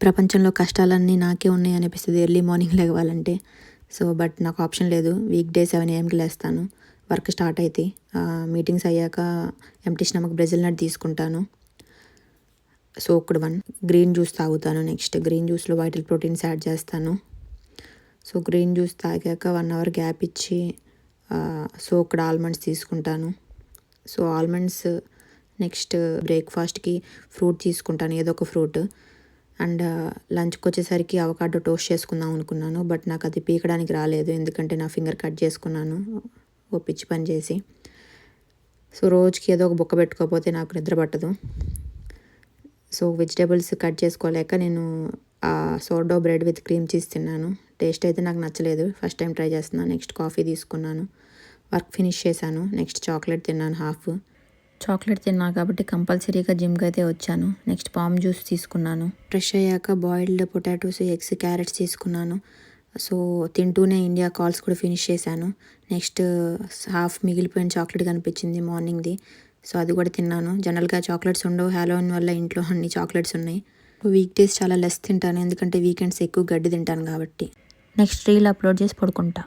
ప్రపంచంలో కష్టాలన్నీ నాకే ఉన్నాయి అనిపిస్తుంది ఎర్లీ మార్నింగ్ లేవాలంటే. సో బట్ నాకు ఆప్షన్ లేదు. వీక్ డే 7 AM లేస్తాను. వర్క్ స్టార్ట్ అయితే మీటింగ్స్ అయ్యాక ఎంప్టీ స్టమక్ బ్రెజిల్ నట్ తీసుకుంటాను. Soaked one. గ్రీన్ జ్యూస్ తాగుతాను. నెక్స్ట్ గ్రీన్ జ్యూస్లో వైటల్ ప్రోటీన్స్ యాడ్ చేస్తాను. సో గ్రీన్ జ్యూస్ తాగాక 1 hour గ్యాప్ ఇచ్చి సోక్డ్ ఆల్మండ్స్ తీసుకుంటాను. సో ఆల్మండ్స్ నెక్స్ట్ బ్రేక్ఫాస్ట్కి ఫ్రూట్ తీసుకుంటాను, ఏదో ఒక ఫ్రూట్. అండ్ లంచ్కి వచ్చేసరికి అవకాడో టోస్ట్ చేసుకుందాం అనుకున్నాను. బట్ నాకు అది పీకడానికి రాలేదు, ఎందుకంటే నా ఫింగర్ కట్ చేసుకున్నాను ఓ పిచ్చి పని చేసి. సో రోజుకి ఏదో ఒక బుక్క పెట్టుకోకపోతే నాకు నిద్ర పట్టదు. సో వెజిటేబుల్స్ కట్ చేసుకోలేక నేను sourdough bread with cream cheese తిన్నాను. టేస్ట్ అయితే నాకు నచ్చలేదు, ఫస్ట్ టైం ట్రై చేస్తున్నాను. నెక్స్ట్ కాఫీ తీసుకున్నాను, వర్క్ ఫినిష్ చేశాను. నెక్స్ట్ చాక్లెట్ తిన్నాను హాఫ్. చాక్లెట్ తిన్నా కాబట్టి కంపల్సరీగా జిమ్కి అయితే వచ్చాను. నెక్స్ట్ పామ్ జ్యూస్ తీసుకున్నాను. ఫ్రెష్ అయ్యాక బాయిల్డ్ పొటాటోస్, ఎగ్స్, క్యారెట్స్ తీసుకున్నాను. సో తింటూనే ఇండియా కాల్స్ కూడా ఫినిష్ చేశాను. నెక్స్ట్ హాఫ్ మిగిలిపోయిన చాక్లెట్ కనిపించింది మార్నింగ్ది, సో అది కూడా తిన్నాను. జనరల్గా చాక్లెట్స్ ఉండవు, హ్యాలోవిన్ వల్ల ఇంట్లో అన్ని చాక్లెట్స్ ఉన్నాయి. వీక్ డేస్ చాలా లెస్ తింటాను, ఎందుకంటే వీకెండ్స్ ఎక్కువ గడ్డి తింటాను కాబట్టి. నెక్స్ట్ రీల్ అప్లోడ్ చేసి పడుకుంటా.